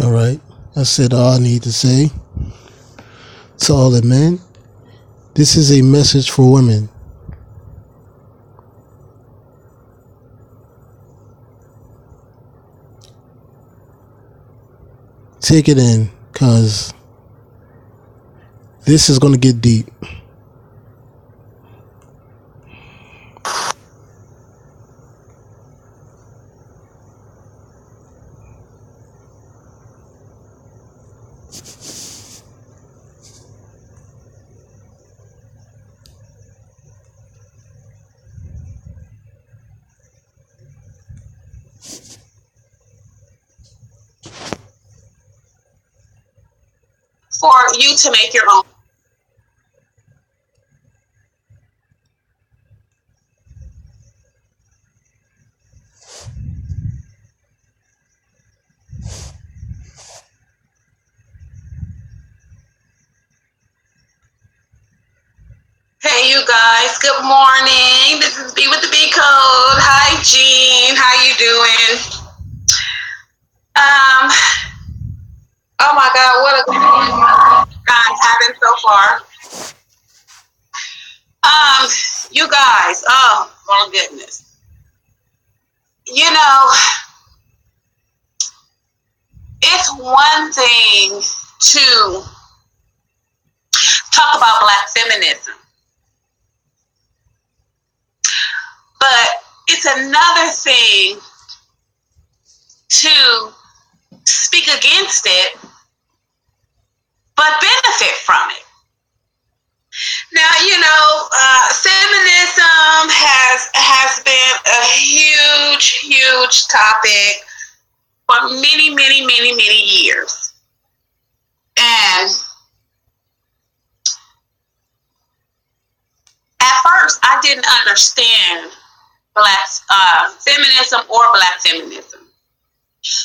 All right. I said all I need to say. To all the men, this is a message for women. Take it in, because this is going to get deep. For you to make your own. Hey, you guys. Good morning. This is B with the B code. Hi, Jean. How you doing? Oh my God, what a good I'm having so far. You guys. Oh my goodness. You know, it's one thing to talk about Black feminism, but it's another thing to speak against it, but benefit from it. Now, you know, feminism has been a huge topic for many years. And at first, I didn't understand Black feminism or Black feminism.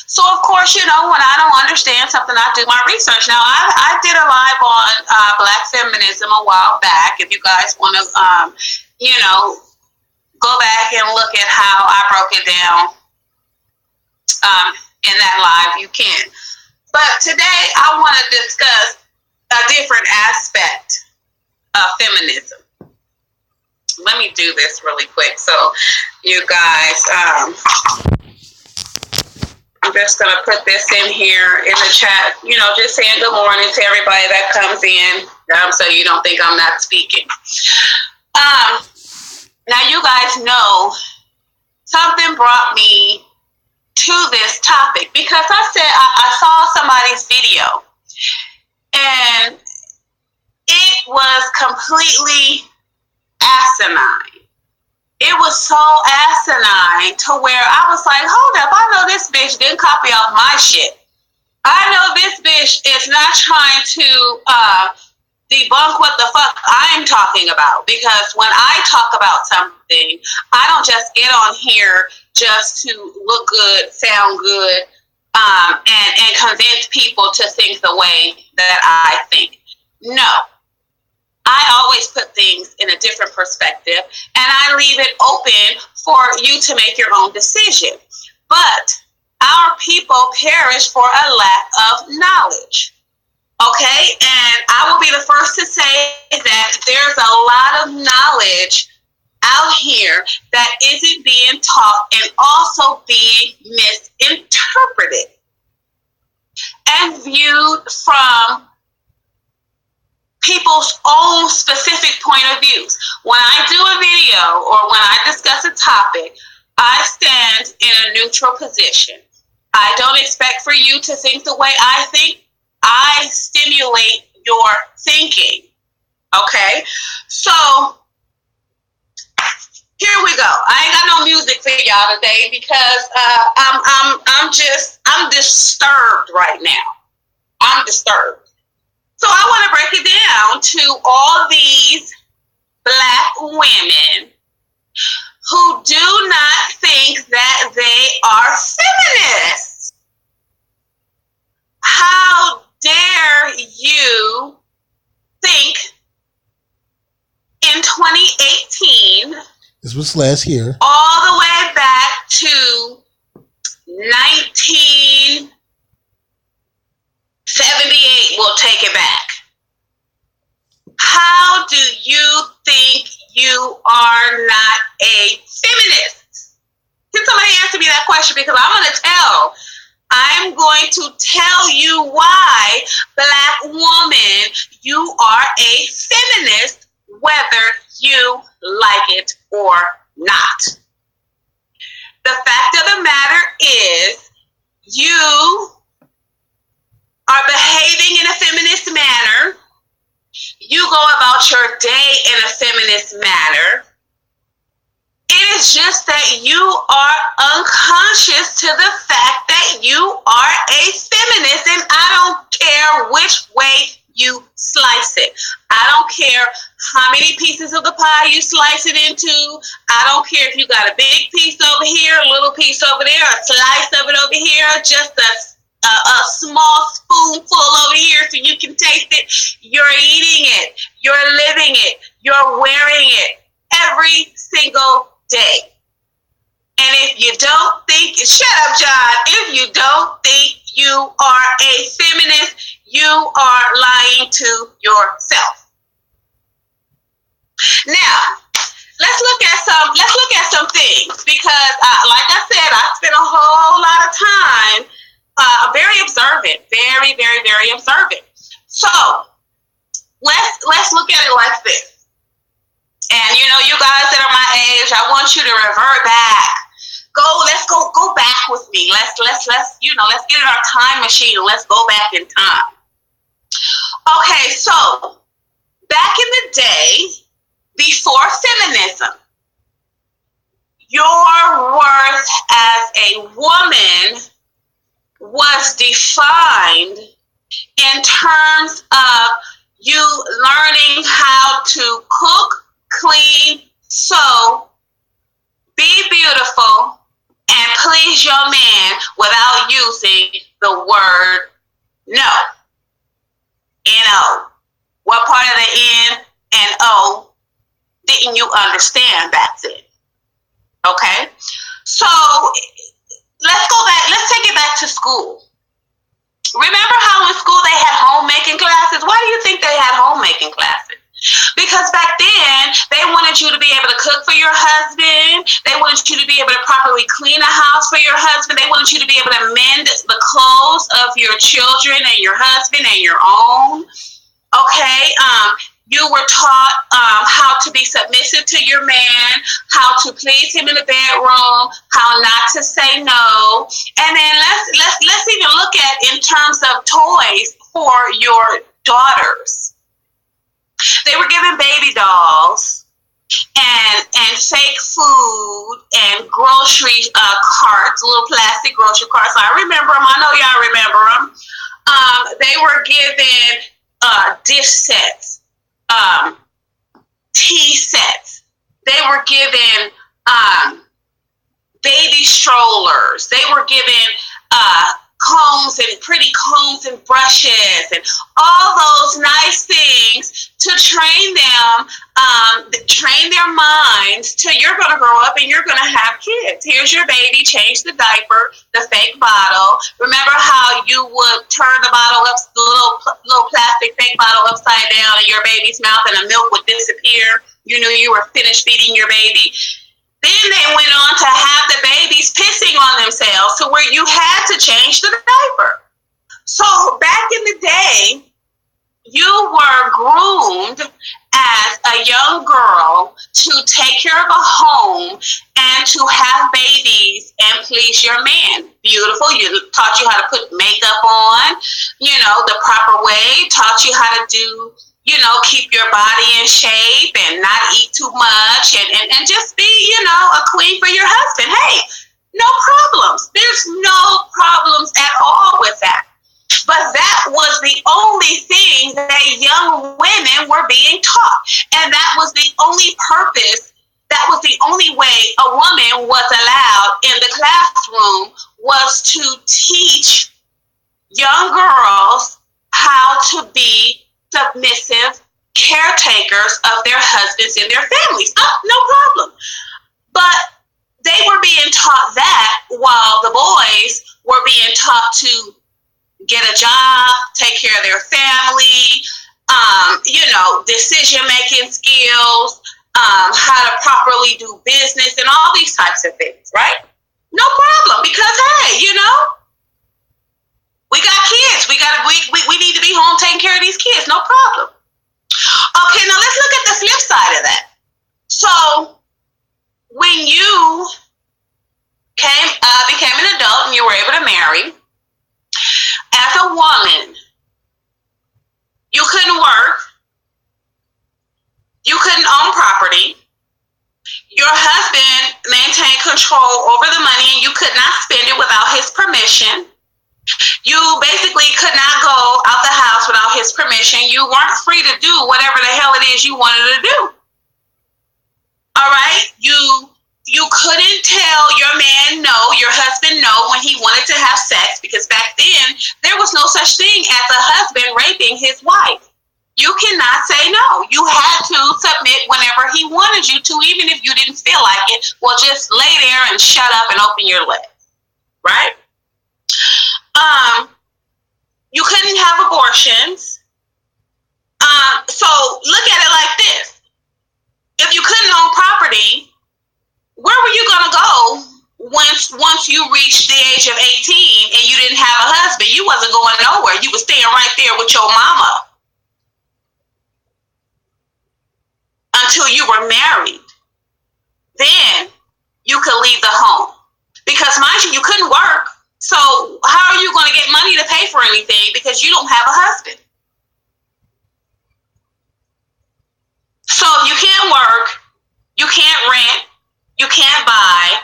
So, of course, you know, when I don't understand something, I do my research. Now, I did a live on Black feminism a while back. If you guys want to, you know, go back and look at how I broke it down in that live, you can. But today, I want to discuss a different aspect of feminism. Let me do this really quick so you guys... I'm just going to put this in here in the chat, you know, just saying good morning to everybody that comes in, so you don't think I'm not speaking. Now, you guys know something brought me to this topic because I said I saw somebody's video and it was completely asinine. It was so asinine to where I was like, hold up, I know this bitch didn't copy off my shit. I know this bitch is not trying to debunk what the fuck I'm talking about. Because when I talk about something, I don't just get on here just to look good, sound good, and convince people to think the way that I think. No. I always put things in a different perspective, and I leave it open for you to make your own decision. But our people perish for a lack of knowledge. Okay? And I will be the first to say that there's a lot of knowledge out here that isn't being taught and also being misinterpreted and viewed from people's own specific point of views. When I do a video or when I discuss a topic, I stand in a neutral position. I don't expect for you to think the way I think. I stimulate your thinking. Okay? So, here we go. I ain't got no music for y'all today because I'm disturbed right now. I'm disturbed. So I want to break it down to all these Black women who do not think that they are feminists. How dare you think in 2018, this was last year, all the way back to 19 78 will take it back. How do you think you are not a feminist? Can somebody answer me that question? Because I'm going to tell you why, Black woman, you are a feminist, whether you like it or not. The fact of the matter is, you are behaving in a feminist manner. You go about your day in a feminist manner. It is just that you are unconscious to the fact that you are a feminist, and I don't care which way you slice it. I don't care how many pieces of the pie you slice it into. I don't care if you got a big piece over here, a little piece over there, a slice of it over here, just a small spoonful over here so you can taste it. You're eating it. You're living it. You're wearing it every single day. And if you don't think, shut up, John, if you don't think you are a feminist, you are lying to yourself. Now, let's look at some things, because like I said, I spent a whole lot of time very observant, very, very, very observant. So let's look at it like this. And you guys that are my age, I want you to revert back. Let's go back with me. Let's get in our time machine and let's go back in time. Okay, so back in the day, before feminism, your worth as a woman was defined in terms of you learning how to cook, clean, sew, be beautiful, and please your man without using the word no. N-O. What part of the N and O didn't you understand back then? Okay? So let's go back. Let's take it back to school. Remember how in school they had homemaking classes? Why do you think they had homemaking classes? Because back then, they wanted you to be able to cook for your husband. They wanted you to be able to properly clean a house for your husband. They wanted you to be able to mend the clothes of your children and your husband and your own. Okay? You were taught how to be submissive to your man, how to please him in the bedroom, how not to say no. And then let's even look at in terms of toys for your daughters. They were given baby dolls and fake food and grocery carts, little plastic grocery carts. I remember them. I know y'all remember them. They were given dish sets, tea sets. They were given baby strollers. They were given combs and pretty combs and brushes and all those nice things to train them, train their minds to you're going to grow up and you're going to have kids. Here's your baby, change the diaper, the fake bottle. Remember how you would turn the bottle up, the little plastic fake bottle upside down in your baby's mouth and the milk would disappear. You knew you were finished feeding your baby. Then they went on to have the babies pissing on themselves to where you had to change the diaper. So back in the day, you were groomed as a young girl to take care of a home and to have babies and please your man. Beautiful. Taught you how to put makeup on, the proper way, taught you how to do keep your body in shape and not eat too much and just be, a queen for your husband. Hey, no problems. There's no problems at all with that. But that was the only thing that young women were being taught. And that was the only purpose, that was the only way a woman was allowed in the classroom was to teach young girls how to be submissive caretakers of their husbands and their families. No problem. But they were being taught that while the boys were being taught to get a job, take care of their family, decision-making skills, how to properly do business, and all these types of things, right? No problem, because, hey, we got kids. We need to be home taking care of these kids. No problem. Okay, now let's look at the flip side of that. So when you became an adult and you were able to marry, as a woman, you couldn't work, you couldn't own property, your husband maintained control over the money and you could not spend it without his permission. You basically could not go out the house without his permission. You weren't free to do whatever the hell it is you wanted to do. All right? You couldn't tell your man no, your husband no, when he wanted to have sex, because back then there was no such thing as a husband raping his wife. You cannot say no. You had to submit whenever he wanted you to, even if you didn't feel like it. Well, just lay there and shut up and open your legs, right? You couldn't have abortions. So look at it like this. If you couldn't own property, where were you going to go once you reached the age of 18 and you didn't have a husband? You wasn't going nowhere. You were staying right there with your mama until you were married. Then you could leave the home. Because mind you, you couldn't work. So how are you going to get money to pay for anything because you don't have a husband? So you can't work, you can't rent, you can't buy,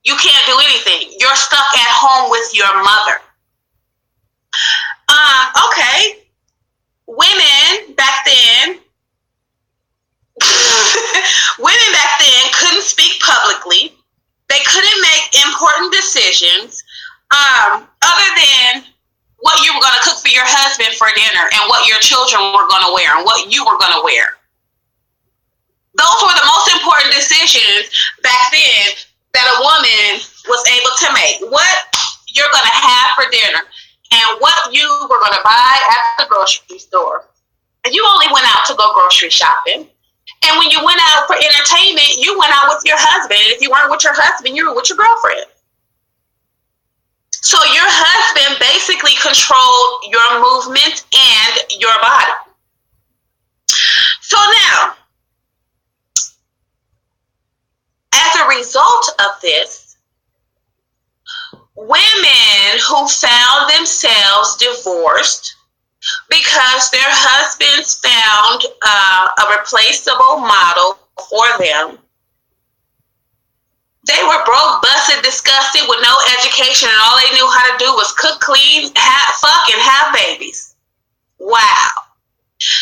you can't do anything. You're stuck at home with your mother. Okay. Women back then couldn't speak publicly. They couldn't make important decisions other than what you were going to cook for your husband for dinner and what your children were going to wear and what you were going to wear. Those were the most important decisions back then that a woman was able to make. What you're going to have for dinner and what you were going to buy at the grocery store. And you only went out to go grocery shopping. And when you went out for entertainment, you went out with your husband. And if you weren't with your husband, you were with your girlfriend. So your husband basically controlled your movement and your body. So now, as a result of this, women who found themselves divorced because their husbands found a replaceable model for them, they were broke, busted, disgusted, with no education, and all they knew how to do was cook, clean, fuck, and have babies. Wow.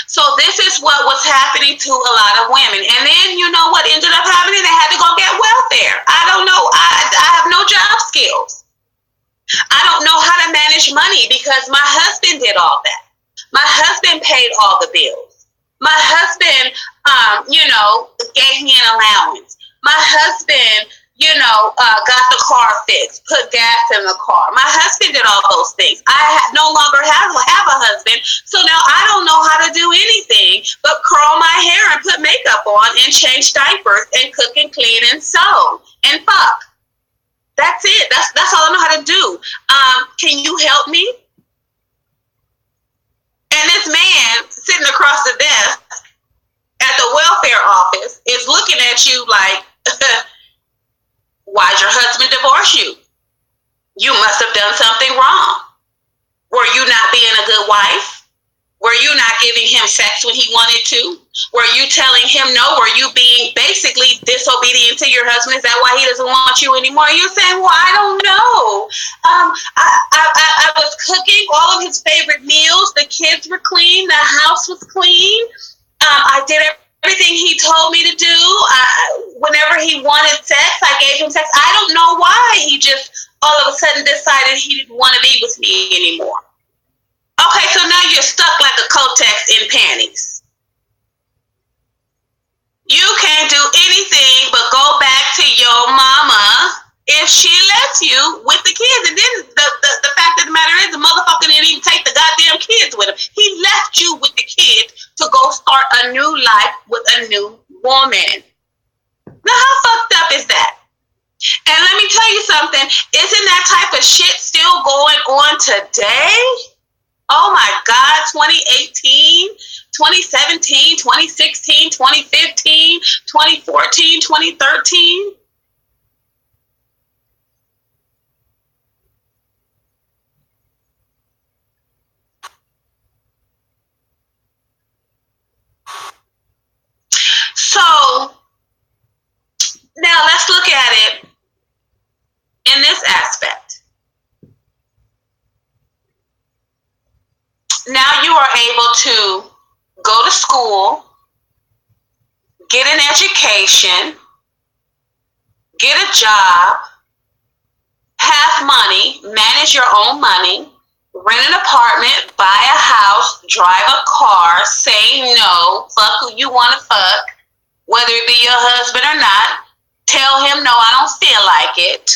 So this is what was happening to a lot of women. And then you know what ended up happening? They had to go get welfare. I don't know. I have no job skills. I don't know how to manage money because my husband did all that. My husband paid all the bills. My husband, gave me an allowance. My husband, got the car fixed, put gas in the car. My husband did all those things. I no longer have a husband, so now I don't know how to do anything but curl my hair and put makeup on and change diapers and cook and clean and sew and fuck. That's it. That's all I know how to do. Can you help me? And this man sitting across the desk at the welfare office is looking at you like, why'd your husband divorce you? You must have done something wrong. Were you not being a good wife? Were you not giving him sex when he wanted to? Were you telling him no? Were you being basically disobedient to your husband? Is that why he doesn't want you anymore? You're saying, well, I don't know. I was cooking all of his favorite meals. The kids were clean. The house was clean. I did everything he told me to do. Whenever he wanted sex, I gave him sex. I don't know why he just all of a sudden decided he didn't want to be with me anymore. Okay, so now you're stuck like a Kotex in panties. You can't do anything but go back to your mama if she lets you with the kids. And then the fact of the matter is the motherfucking go start a new life with a new woman. Now, how fucked up is that? And let me tell you something, isn't that type of shit still going on today? Oh my God, 2018, 2017, 2016, 2015, 2014, 2013. So now let's look at it in this aspect. Now you are able to go to school, get an education, get a job, have money, manage your own money, rent an apartment, buy a house, drive a car, say no, fuck who you want to fuck, whether it be your husband or not. Tell him, no, I don't feel like it.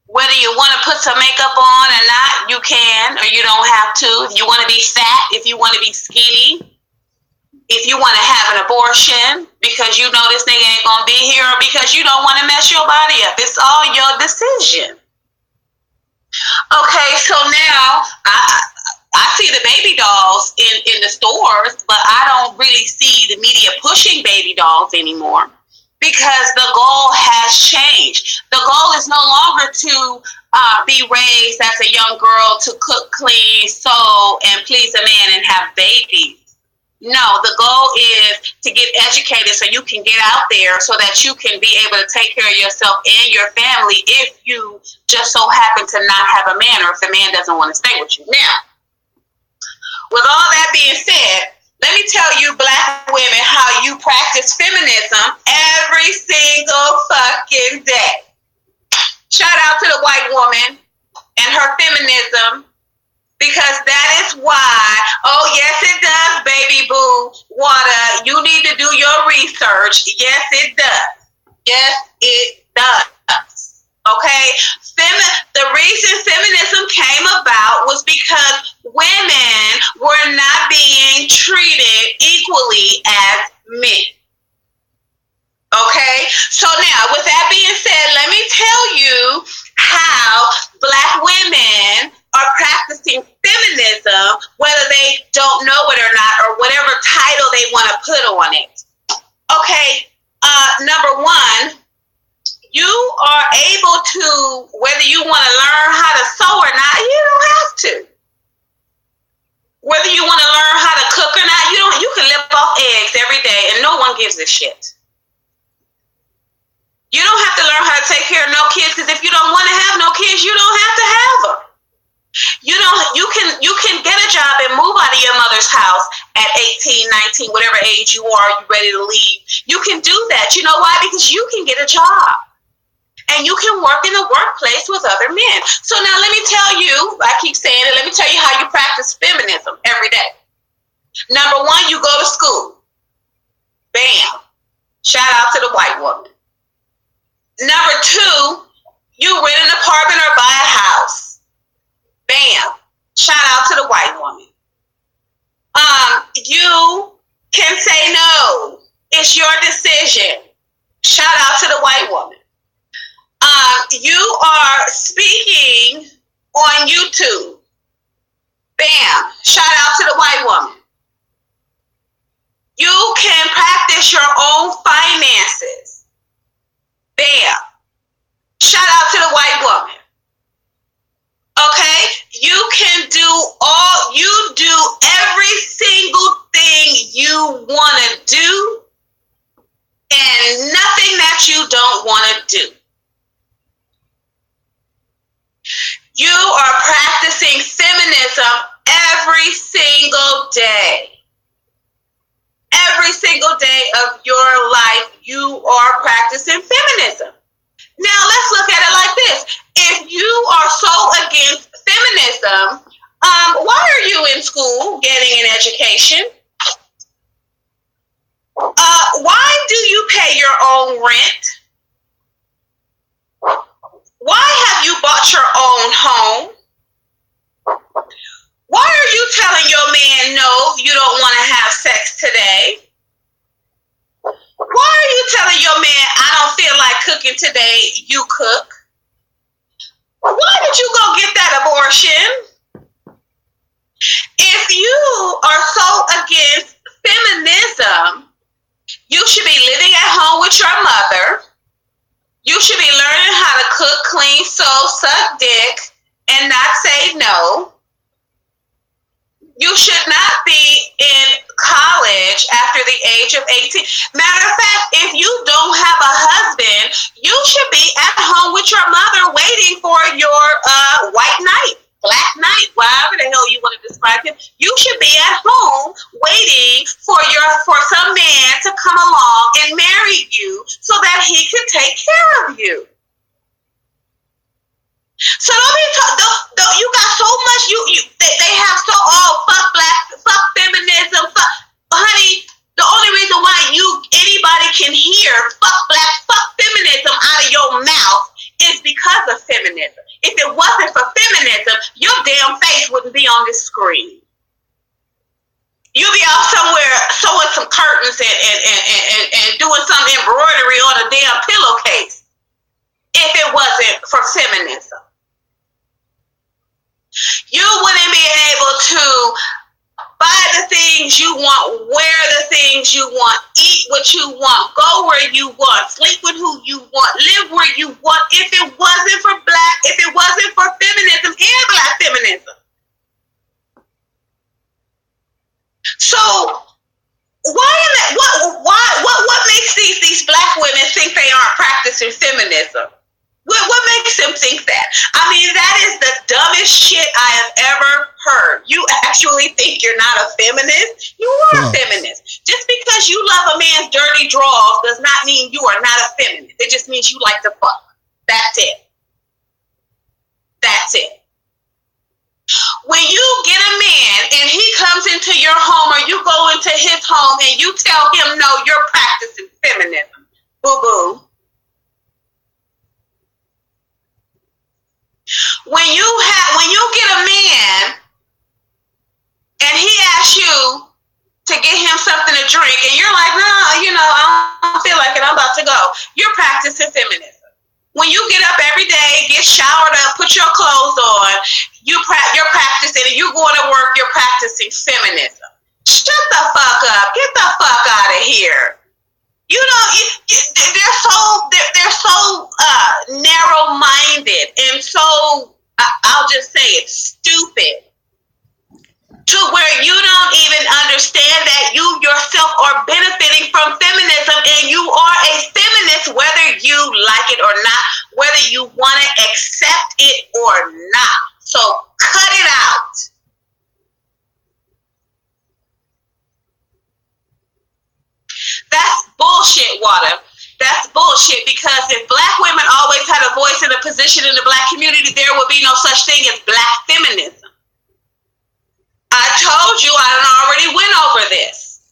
Whether you want to put some makeup on or not, you can, or you don't have to. If you want to be fat, if you want to be skinny, if you want to have an abortion because you know this nigga ain't going to be here, or because you don't want to mess your body up. It's all your decision. Okay, so now I see the baby dolls in the stores, but I don't really see the media pushing baby dolls anymore because the goal has changed. The goal is no longer to be raised as a young girl to cook, clean, sew, and please a man and have babies. No, the goal is to get educated so you can get out there so that you can be able to take care of yourself and your family if you just so happen to not have a man, or if the man doesn't want to stay with you. Now, with all that being said, let me tell you, black women, how you practice feminism every single fucking day. Shout out to the white woman and her feminism, because that is why, oh yes it does, baby boo, water, you need to do your research. Yes it does. Yes it does. Okay? The reason feminism came about was because women were not being treated equally as men. Okay? So now, with that being said, let me tell you how black women are practicing feminism, whether they don't know it or not, or whatever title they want to put on it. Okay, number one, you are able to, whether you want to learn how to sew or not, you don't have to. Whether you want to learn how to cook or not, you can live off eggs every day and no one gives a shit. You don't have to learn how to take care of no kids, because if you don't want to have no kids, you don't have to have them. You can get a job and move out of your mother's house at 18, 19, whatever age you are, you ready to leave. You can do that. You know why? Because you can get a job. And you can work in the workplace with other men. So now let me tell you, I keep saying it, let me tell you how you practice feminism every day. Number one, you go to school. Bam. Shout out to the white woman. Number two, you rent an apartment or buy a house. Bam. Shout out to the white woman. You can say no. It's your decision. Shout out to the white woman. You are speaking on YouTube. Bam. Shout out to the white woman. You can practice your own finances. Bam. Shout out to the white woman. Okay? You do every single thing you want to do and nothing that you don't want to do. You are practicing feminism every single day. Every single day of your life, you are practicing feminism. Now, let's look at it like this. If you are so against feminism, why are you in school getting an education? Why do you pay your own rent? Why have you bought your own home? Why are you telling your man no you don't want to have sex today? Why are you telling your man, I don't feel like cooking today, you cook? Why did you go get that abortion? If you are so against feminism, you should be living at home with your mother. You should be learning how to cook, clean, sew, suck dick, and not say no. You should not be in college after the age of 18. Matter of fact, if you don't have a husband, you should be at home with your mother waiting for your white knight, black knight, whatever the hell you want to describe him. You should be at home waiting for some man to come along and marry you so that he could take care of you. So don't you got so much they have so fuck black, fuck feminism, honey. The only reason why anybody can hear fuck black, fuck feminism out of your mouth is because of feminism. If it wasn't for feminism, your damn face wouldn't be on this screen. You'll be out somewhere sewing some curtains and doing some embroidery on a damn pillowcase if it wasn't for feminism. You wouldn't be able to buy the things you want, wear the things you want, eat what you want, go where you want, sleep with who you want, live where you want, if it wasn't for feminism and black feminism. So what makes these black women think they aren't practicing feminism? What makes them think that? I mean, that is the dumbest shit I have ever heard. You actually think you're not a feminist? You are a feminist. Just because you love a man's dirty drawers does not mean you are not a feminist. It just means you like to fuck. That's it. That's it. When you get a man and he comes into your home or you go into his home and you tell him, no, you're practicing feminism. Boo-boo. When you get a man and he asks you to get him something to drink and you're like, no, I don't feel like it, I'm about to go. You're practicing feminism. When you get up every day, get showered up, put your clothes on, you're practicing, and you're going to work, you're practicing feminism. Shut the fuck up. Get the fuck out of here. You know, they're so narrow-minded and so, I'll just say it, stupid, to where you don't even understand that you yourself are benefiting from feminism, and you are a feminist whether you like it or not, whether you want to accept it or not. So cut it out. That's bullshit, Water. That's bullshit, because if black women always had a voice and a position in the black community, there would be no such thing as black feminism. I told you, I already went over this.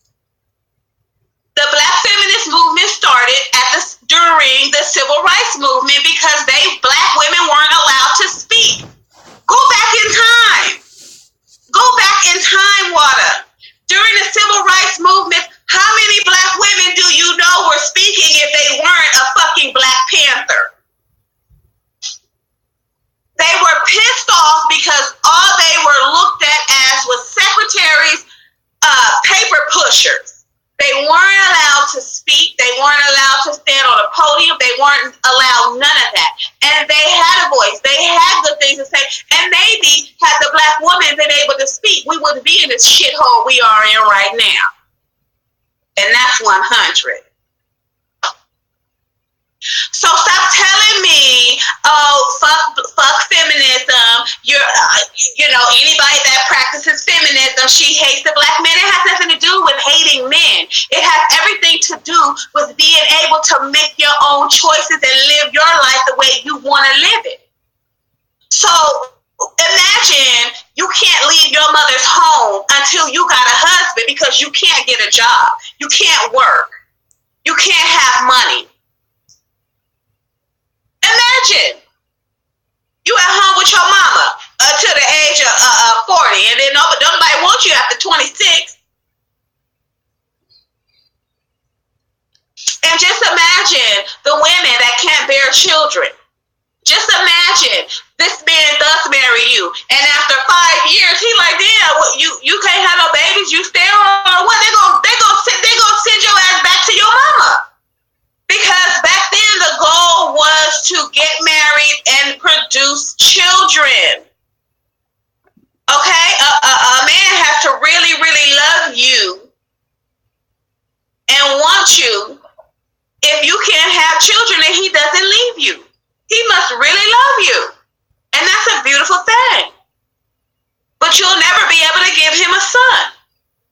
The black feminist movement started during the civil rights movement because black women weren't allowed to speak. Go back in time. Go back in time, Water. During the civil rights movement, how many black women do you know were speaking if they weren't a fucking Black Panther? They were pissed off because all they were looked at as was secretaries, paper pushers. They weren't allowed to speak. They weren't allowed to stand on a podium. They weren't allowed none of that. And they had a voice. They had good things to say. And maybe had the black woman been able to speak, we wouldn't be in this shithole we are in right now. And that's 100. So stop telling me, oh, fuck feminism. Anybody that practices feminism, she hates the black men. It has nothing to do with hating men. It has everything to do with being able to make your own choices and live your life the way you want to live it. So imagine you can't leave your mother's home until you got a husband because you can't get a job. You can't work. You can't have money. Imagine you at home with your mama until the age of 40, and then nobody wants you after 26. And just imagine the women that can't bear children. Just imagine this man does marry you, and after 5 years, he like, damn, you can't have no babies, you sterile or what? They gonna send your ass back to your mama. Because back then the goal was to get married and produce children. Okay, a man has to really, really love you and want you. If you can't have children and he doesn't leave you, he must really love you. And that's a beautiful thing. But you'll never be able to give him a son.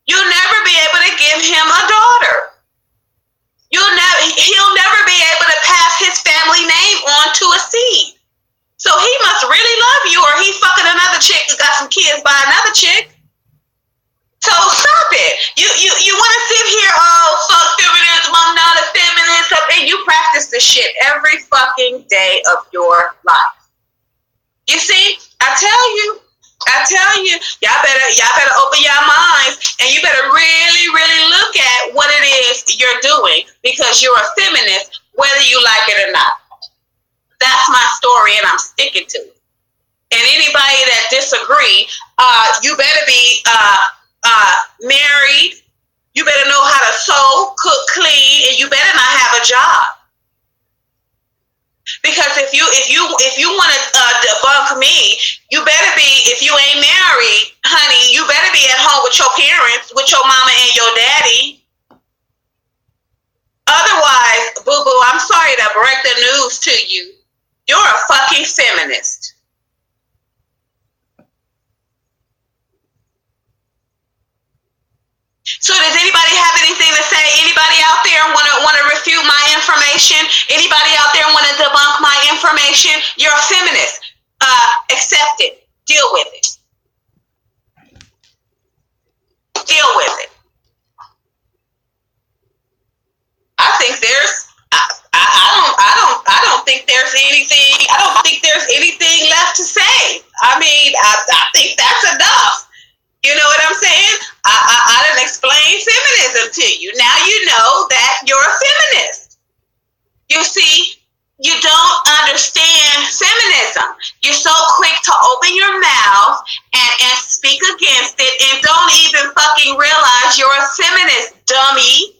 You'll never be able to give him a daughter. He'll never be able to pass his family name on to a seed. So he must really love you, or he's fucking another chick who got some kids by another chick. So stop it. You want to sit here, oh, fuck feminism, I'm not a feminist, and you practice this shit every fucking day of your life. You see, I tell you, y'all better open your minds, and you better really, really look at what it is you're doing, because you're a feminist, whether you like it or not. That's my story, and I'm sticking to it. And anybody that disagree, you better be married. You better know how to sew, cook, clean, and you better not have a job. Because if you want to debunk me, you better be, if you ain't married, honey, you better be at home with your parents, with your mama and your daddy. Otherwise, boo-boo, I'm sorry to break the news to you. You're a fucking feminist. So does anybody have anything to say? Anybody out there want to refute my information? Anybody out there want to debunk my information? You're a feminist. Accept it. Deal with it. Deal with it. I think there's I don't think there's anything. I don't think there's anything left to say. I mean, I think that's enough. You know what I'm saying? I done explained feminism to you. Now you know that you're a feminist. You see, you don't understand feminism. You're so quick to open your mouth and speak against it, and don't even fucking realize you're a feminist, dummy.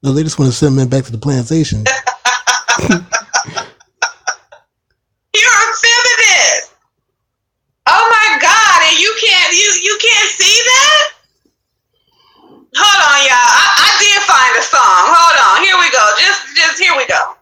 No, they just want to send men back to the plantation. You're a feminist. Oh my God, and you can't see that? Hold on, y'all. I did find a song. Hold on. Here we go. Just here we go.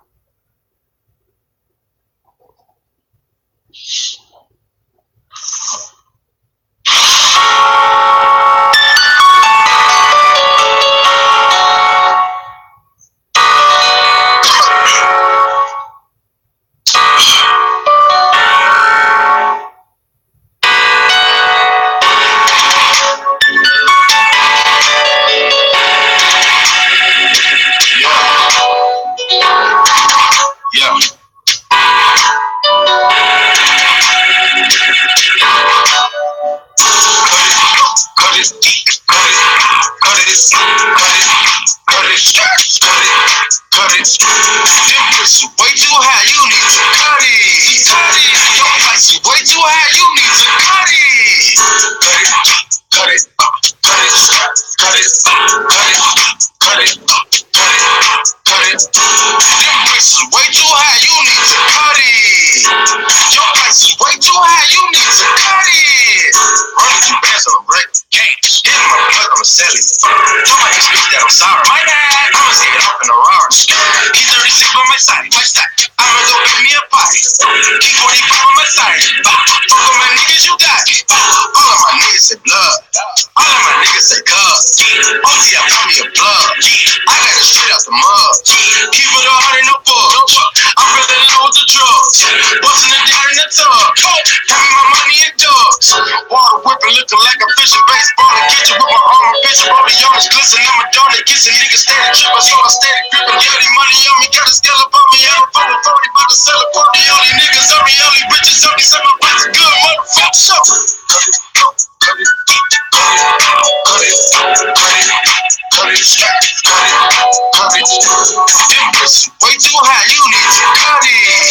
way too high, you need to cut it.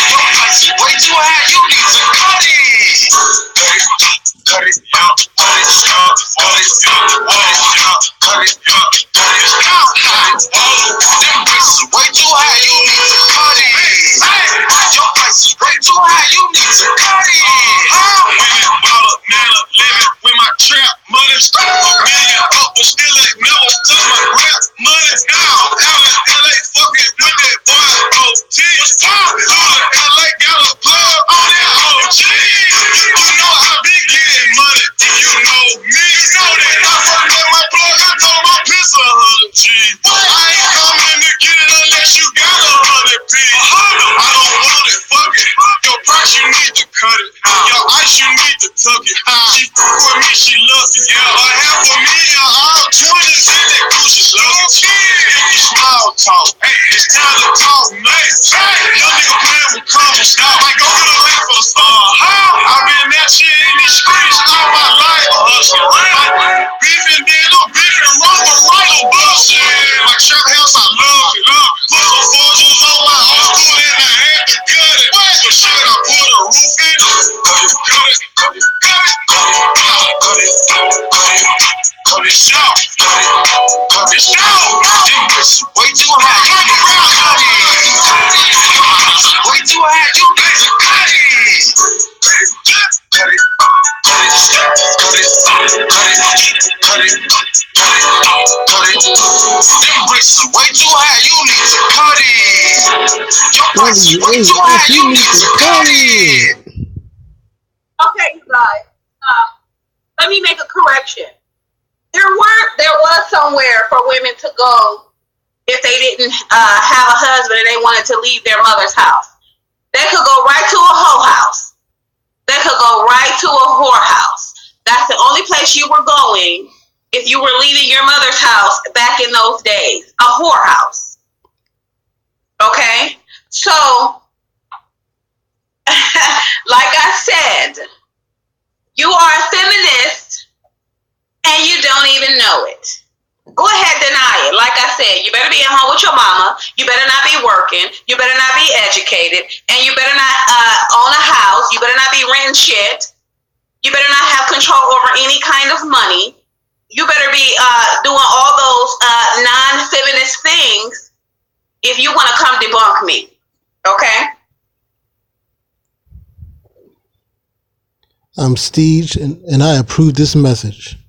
Your price is way too high, you need to cut it. Cut it, out, cut it, stop, cut it, out, cut it, out, cut it, out, them prices way too high, you need to cut it. Your price is way too high, you need to cut it. Women bought a man up living with my trap money. $1 million up, but still ain't never took my rap money down. LA fucking with that boy OT. LA got a plug on that OG. You know I been getting money. If you know me, you know that I fucked up my plug. I told my piss 100 G. I ain't coming to get it unless you got 100 P. I don't want it, fuck it. Your price, you need to cut it. Your ice, you need to tuck it. She fuck with me, she loves it. Yeah, a half a million, all 20s in that Gucci luggage. If you small talk, hey, it's time to talk nice. Young nigga playing with comments, stop. Like, go to the left for the star. I've been that shit in these streets all my life. Hustling, beefing, then I'm beefing wrong, but right on bullshit. My trap house, I love it. Put some fortunes on my uncle and I had to cut it. But shit, I put a roof in it. Cut it, cut it, cut it, cut it, cut it, cut it, short, cut it, short. Them bitches way too high, you need to cut it. Way too high, you need to cut it. Cut it, cut it, cut it, cut it, cut it. Them bricks is way too high, you need to cut it. Your price is way too high, you need to cut it. Okay, you guys. Let me make a correction. There was somewhere for women to go if they didn't have a husband and they wanted to leave their mother's house. They could go right to a hoe house. They could go right to a whorehouse. That's the only place you were going if you were leaving your mother's house back in those days. A whorehouse. Okay? So, like I said, you are a feminist and you don't even know it. Go ahead, deny it. Like I said, you better be at home with your mama. You better not be working. You better not be educated. And you better not own a house. You better not be renting shit. You better not have control over any kind of money. You better be doing all those non-feminist things if you want to come debunk me. Okay? I'm Steve, and I approve this message.